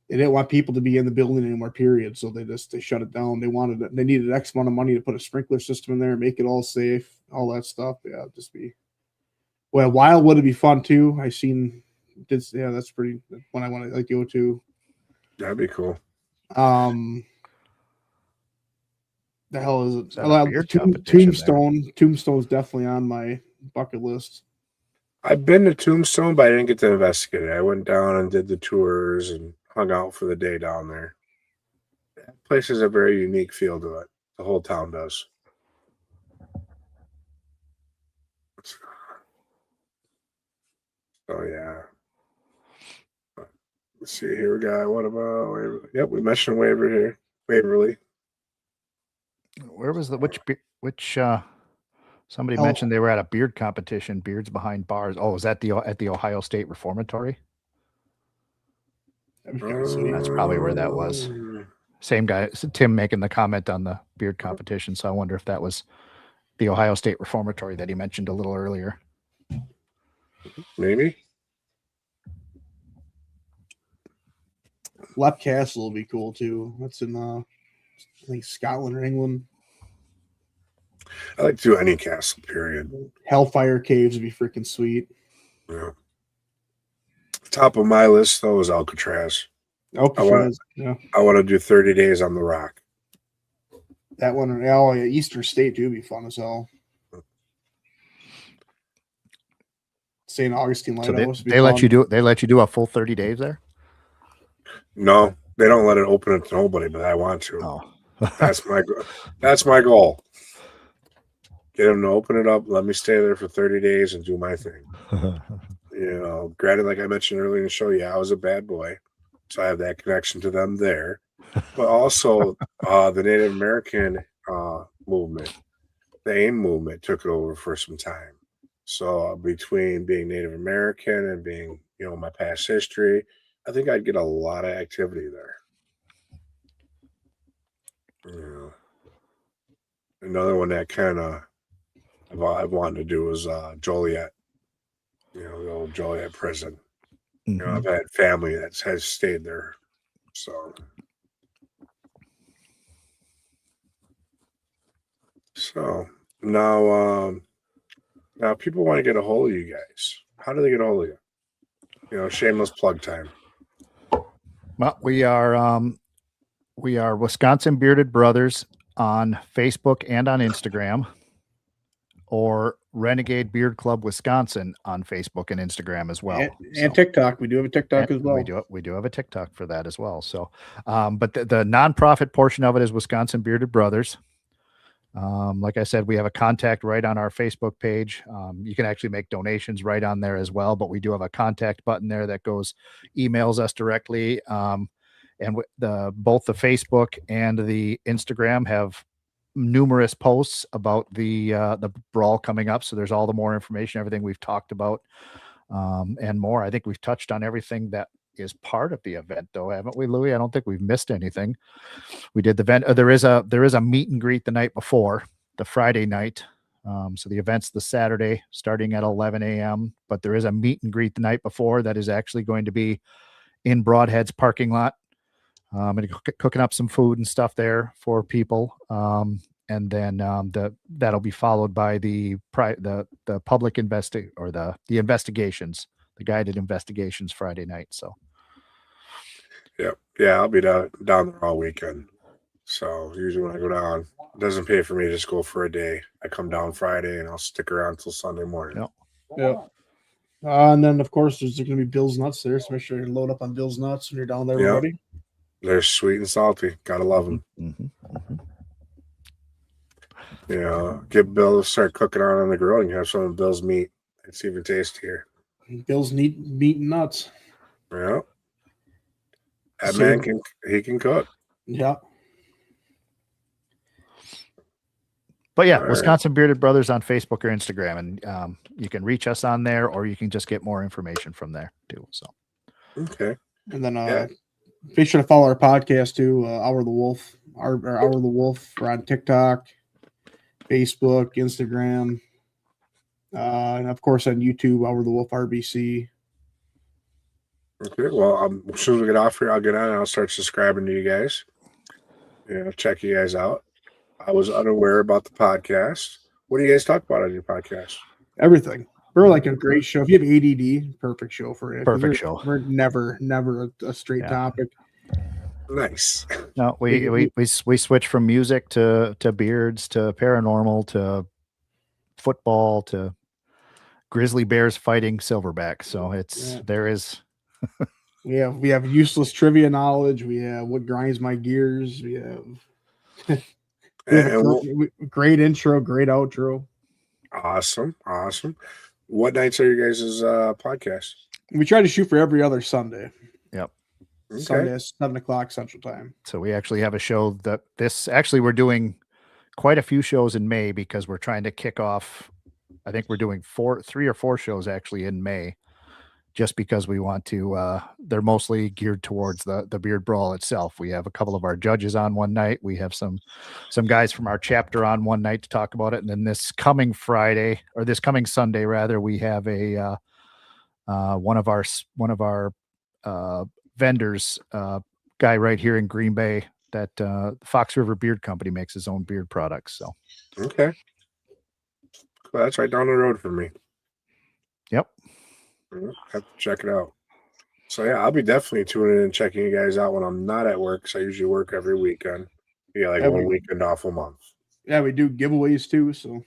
they didn't want people to be in the building anymore, period. So they shut it down. They needed X amount of money to put a sprinkler system in there, make it all safe, all that stuff. Yeah, Wildwood would be fun too. That's pretty one I want to go to. That'd be cool. The hell is it? Tombstone. Tombstone's definitely on my bucket list. I've been to Tombstone, but I didn't get to investigate it. I went down and did the tours and hung out for the day down there. That place has a very unique feel to it. The whole town does. Oh yeah. Let's see here. We got what about Waverly? Yep, we mentioned Waverly. Where was which somebody mentioned they were at a beard competition, Beards Behind Bars. Oh, is that at the Ohio State Reformatory? That's probably where that was. Same guy, Tim, making the comment on the beard competition. So I wonder if that was the Ohio State Reformatory that he mentioned a little earlier. Maybe. Leap Castle will be cool too. That's in I think Scotland or England. I like to do any castle, period. Hellfire Caves would be freaking sweet. Yeah. Top of my list though is Alcatraz. I want to do 30 days on the Rock. That one, yeah, Eastern State too would be fun as hell. St. Augustine Lighthouse. So they let you do a full 30 days there? No, they don't let it open it to nobody, but I want to. Oh. That's my goal. Get them to open it up, let me stay there for 30 days and do my thing. Granted, like I mentioned earlier in the show, I was a bad boy, so I have that connection to them there. But also the Native American movement, the AIM movement took it over for some time. So between being Native American and being, my past history, I think I'd get a lot of activity there. Another one that kind of I've wanted to do was Joliet. The old Joliet prison. Mm-hmm. I've had family that has stayed there. So now people want to get a hold of you guys. How do they get a hold of you? Shameless plug time. Well, we are Wisconsin Bearded Brothers on Facebook and on Instagram. or Renegade Beard Club Wisconsin on Facebook and Instagram as well. And TikTok. We do have a TikTok as well. We do have a TikTok for that as well. So, but the nonprofit portion of it is Wisconsin Bearded Brothers. Like I said, we have a contact right on our Facebook page. You can actually make donations right on there as well, but we do have a contact button there that emails us directly. And both the Facebook and the Instagram have numerous posts about the brawl coming up. So there's all the more information, everything we've talked about, and more. I think we've touched on everything that is part of the event, though, haven't we, Louis? I don't think we've missed anything. We did the event. There is a meet and greet the night before, the Friday night. So the event's the Saturday starting at 11 a.m. But there is a meet and greet the night before that is actually going to be in Brodhead's parking lot. And cooking up some food and stuff there for people. And then that'll be followed by the public the investigations, the guided investigations Friday night. So. Yeah, I'll be down there all weekend. So usually when I go down, it doesn't pay for me to just go for a day. I come down Friday and I'll stick around until Sunday morning. Yeah. And then of course there's going to be Bill's Nuts there, so make sure you load up on Bill's Nuts when you're down there, everybody. They're sweet and salty. Gotta love them. Mm-hmm. You know, get Bill to start cooking on the grill and have some of Bill's meat. It's even tastier. Bill's meat and nuts. Yeah. That man can cook. Yeah. But yeah, Wisconsin Bearded Brothers on Facebook or Instagram, and you can reach us on there, or you can just get more information from there too. So. Okay. And then be sure to follow our podcast too. Hour of the Wolf. Our Hour of the Wolf. We're on TikTok, Facebook, Instagram, and of course on YouTube. Hour of the Wolf RBC. Okay. Well, as soon as we get off here, I'll get on and I'll start subscribing to you guys. Check you guys out. I was unaware about the podcast. What do you guys talk about on your podcast? Everything. We're like a great show. If you have ADD, perfect show for you. Perfect show. We're never a straight topic. Nice. No, we switch from music to beards to paranormal to football to grizzly bears fighting silverback. So there is. we have useless trivia knowledge. We have what grinds my gears. We have. Great intro, great outro. Awesome. What nights are you guys' podcast? We try to shoot for every other Sunday. Yep. Okay. Sunday, 7:00 Central Time. So we actually have a show we're doing quite a few shows in May because we're trying to kick off. I think we're doing 3 or 4 shows actually in May, just because we want to, they're mostly geared towards the Beard Brawl itself. We have a couple of our judges on one night. We have some guys from our chapter on one night to talk about it. And then this coming Sunday rather, we have one of our vendors, guy right here in Green Bay that Fox River Beard Company makes his own beard products. So. Okay. Well, that's right down the road for me. Yep. Have to check it out. So yeah, I'll be definitely tuning in and checking you guys out when I'm not at work. So I usually work every weekend. We get one weekend off a month. Yeah, we do giveaways too. So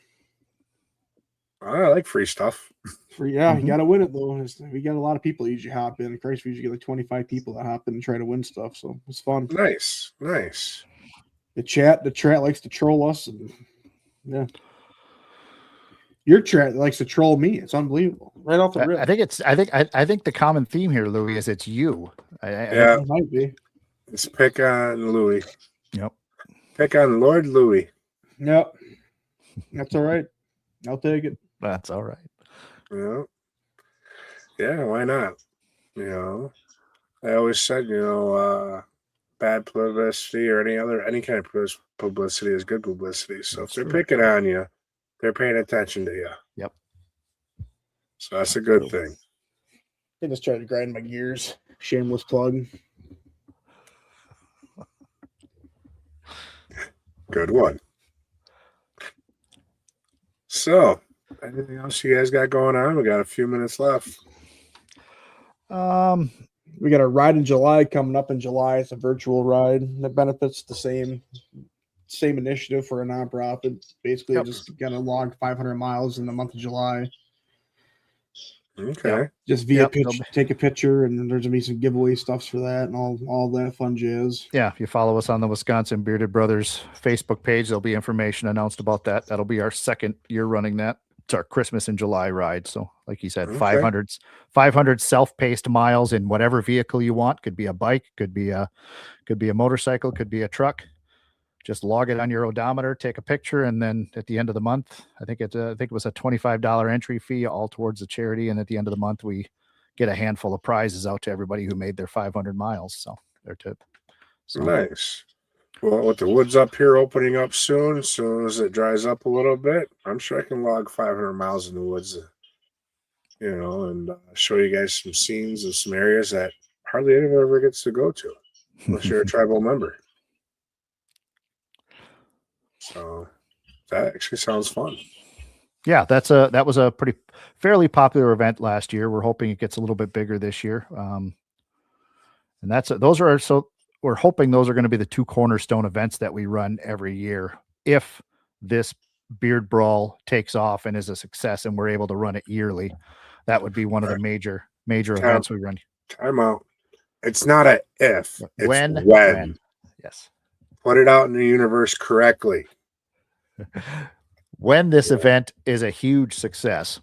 I like free stuff. You gotta win it though. We got a lot of people usually hop in. Christ, we usually get like 25 people that hop in and try to win stuff. So it's fun. Nice. The chat likes to troll us, and your chat likes to troll me. It's unbelievable. Right off the rip. I think the common theme here, Louis, is it's you. It might be. It's pick on Louis. Yep. Pick on Lord Louis. Yep. That's all right. I'll take it. That's all right. Yeah, why not? I always said, bad publicity or any kind of publicity is good publicity. So if they're picking on you, they're paying attention to you. Yep. So that's a good thing. I just tried to grind my gears. Shameless plug. Good one. So, anything else you guys got going on? We got a few minutes left. We got a ride in July coming up in July. It's a virtual ride that benefits the same same initiative for a nonprofit. Basically, Yep. just got to log 500 miles in the month of July. Okay. Yep. Just via Yep, pitch, take a picture, and then there's gonna be some giveaway stuffs for that and all that fun jazz. Yeah, if you follow us on the Wisconsin Bearded Brothers Facebook page, there'll be information announced about that. That'll be our second year running that. It's our Christmas in July ride. So, like he said, Okay. 500 self-paced miles in whatever vehicle you want. Could be a bike, could be a motorcycle, could be a truck. Just log it on your odometer, take a picture, and then at the end of the month, I think it was a $25 entry fee, all towards the charity. And at the end of the month, we get a handful of prizes out to everybody who made their 500 miles. So their tip. So Nice. Well, with the woods up here opening up soon, as soon as it dries up a little bit, I'm sure I can log 500 miles in the woods, and show you guys some scenes of some areas that hardly anyone ever gets to go to unless you're a tribal member. So that actually sounds fun. yeah, that was a fairly popular event last year. We're hoping it gets a little bit bigger this year. And we're hoping those are going to be the two cornerstone events that we run every year. If this beard brawl takes off and is a success and we're able to run it yearly, that would be one of the major events we run. Time out. It's not a if, it's When. Yes. Put it out in the universe correctly. When this event is a huge success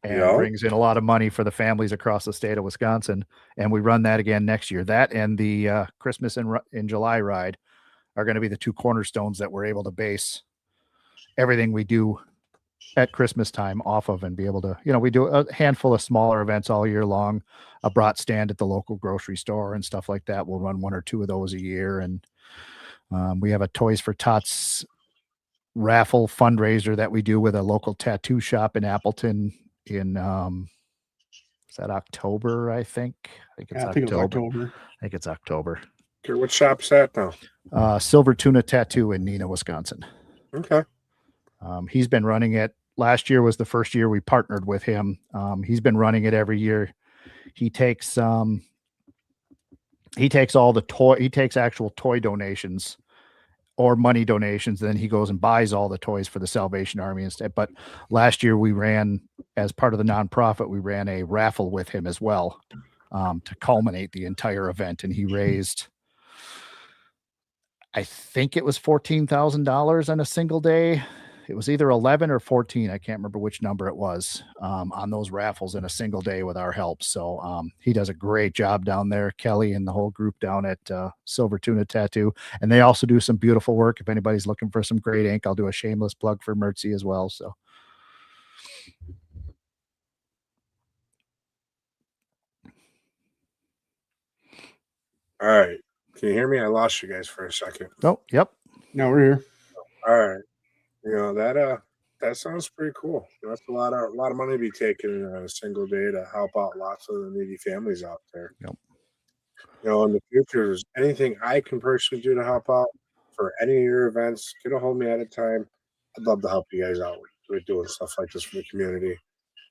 and Yeah. brings in a lot of money for the families across the state of Wisconsin, and we run that again next year, that and the Christmas in July ride are going to be the two cornerstones that we're able to base everything we do at Christmas time off of, and be able to, we do a handful of smaller events all year long, a brat stand at the local grocery store and stuff like that. We'll run one or two of those a year. And we have a Toys for Tots raffle fundraiser that we do with a local tattoo shop in Appleton in is that October? I think it's October. I think it's October. Okay, what shop's that now? Silver Tuna Tattoo in Neenah, Wisconsin. Okay. He's been running it. Last year was the first year we partnered with him. He's been running it every year. He takes actual toy donations or money donations. Then he goes and buys all the toys for the Salvation Army instead. But last year we ran, as part of the nonprofit, we ran a raffle with him as well, to culminate the entire event. And he raised, I think it was $14,000 on a single day. It was either 11 or 14. I can't remember which number it was, on those raffles in a single day with our help. So he does a great job down there, Kelly and the whole group down at Silver Tuna Tattoo. And they also do some beautiful work. If anybody's looking for some great ink, I'll do a shameless plug for Mertzi as well. So. All right. Can you hear me? I lost you guys for a second. Oh, yep. No, we're here. All right. That sounds pretty cool. That's a lot of money to be taken in a single day to help out lots of the needy families out there. Yep. In the future, if there's anything I can personally do to help out for any of your events, get a hold of me at a time. I'd love to help you guys out with doing stuff like this for the community.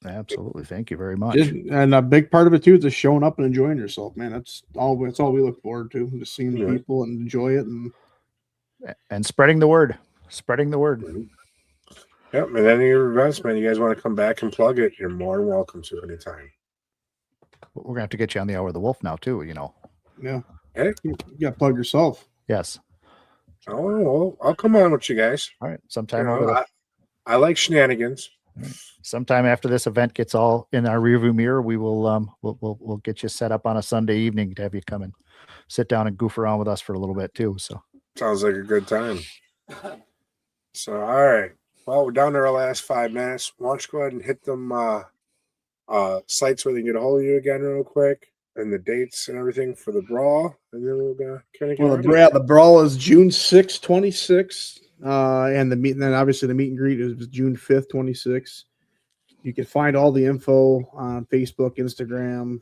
Absolutely. Thank you very much. And a big part of it too is just showing up and enjoying yourself, man. That's all we look forward to, just seeing people and enjoy it and spreading the word. Mm-hmm. Yep. And any of your events, man, you guys want to come back and plug it, you're more than welcome to anytime. We're gonna have to get you on the Hour of the Wolf now too, Yeah. Hey, you gotta plug yourself. Yes. Oh, well, I'll come on with you guys. All right. Sometime I like shenanigans. Sometime after this event gets all in our rearview mirror, we will we'll get you set up on a Sunday evening to have you come and sit down and goof around with us for a little bit too. So sounds like a good time. So all right. Well, we're down to our last 5 minutes. Why don't you go ahead and hit them sites where they can get a hold of you again real quick, and the dates and everything for the brawl, and then we'll kind of get the brawl is June 6th, 26th. And then obviously the meet and greet is June 5th, 26th. You can find all the info on Facebook, Instagram,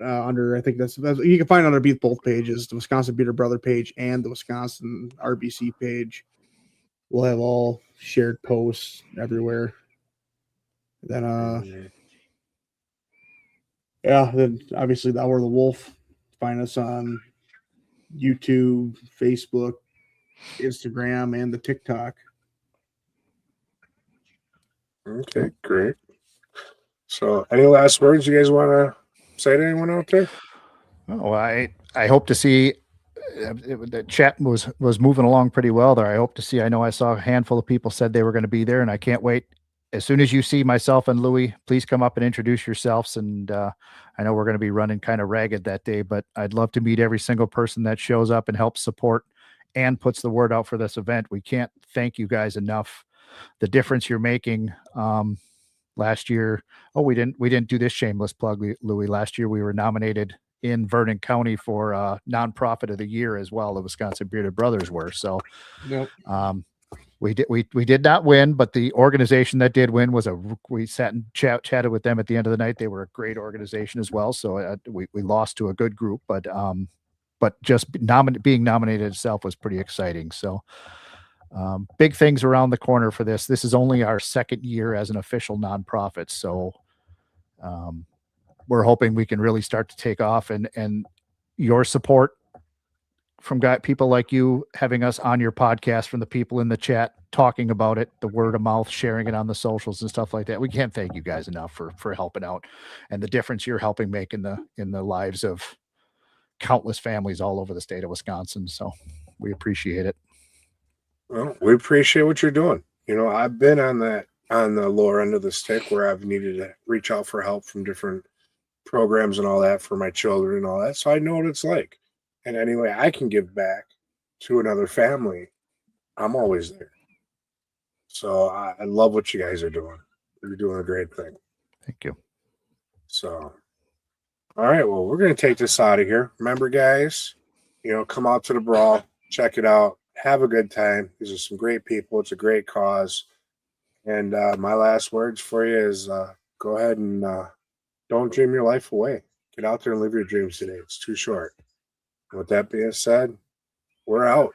under, I think that's you can find under both pages, the Wisconsin Bearded Brother page and the Wisconsin RBC page. We'll have all shared posts everywhere. Then then obviously the Hour of the Wolf. Find us on YouTube, Facebook, Instagram and the TikTok. Okay, great. So, any last words you guys want to say to anyone out there? Oh, I hope to see. The chat was moving along pretty well there. I hope to see. I know I saw a handful of people said they were going to be there, and I can't wait. As soon as you see myself and Luwy, please come up and introduce yourselves. And I know we're going to be running kind of ragged that day, but I'd love to meet every single person that shows up and helps support and puts the word out for this event. We can't thank you guys enough. The difference you're making. Last year, we didn't do this shameless plug, Luwy. Last year we were nominated in Vernon County for nonprofit of the year as well. The Wisconsin Bearded Brothers were. So Yep. we did not win, but the organization that did win was we sat and chatted with them at the end of the night. They were a great organization as well. So we lost to a good group, but just being nominated itself was pretty exciting. So big things around the corner for this. This is only our second year as an official nonprofit. So we're hoping we can really start to take off, and your support from people like you, having us on your podcast, from the people in the chat talking about it, the word of mouth, sharing it on the socials and stuff like that. We can't thank you guys enough for helping out, and the difference you're helping make in the lives of countless families all over the state of Wisconsin. So we appreciate it. Well, we appreciate what you're doing. I've been on the lower end of the stick where I've needed to reach out for help from different programs and all that for my children and all that. So I know what it's like. And any way I can give back to another family, I'm always there. So I love what you guys are doing. You're doing a great thing. Thank you. So, all right. Well, we're going to take this out of here. Remember, guys, come out to the brawl, check it out. Have a good time. These are some great people. It's a great cause. And my last words for you is go ahead and don't dream your life away. Get out there and live your dreams today. It's too short. With that being said, we're out.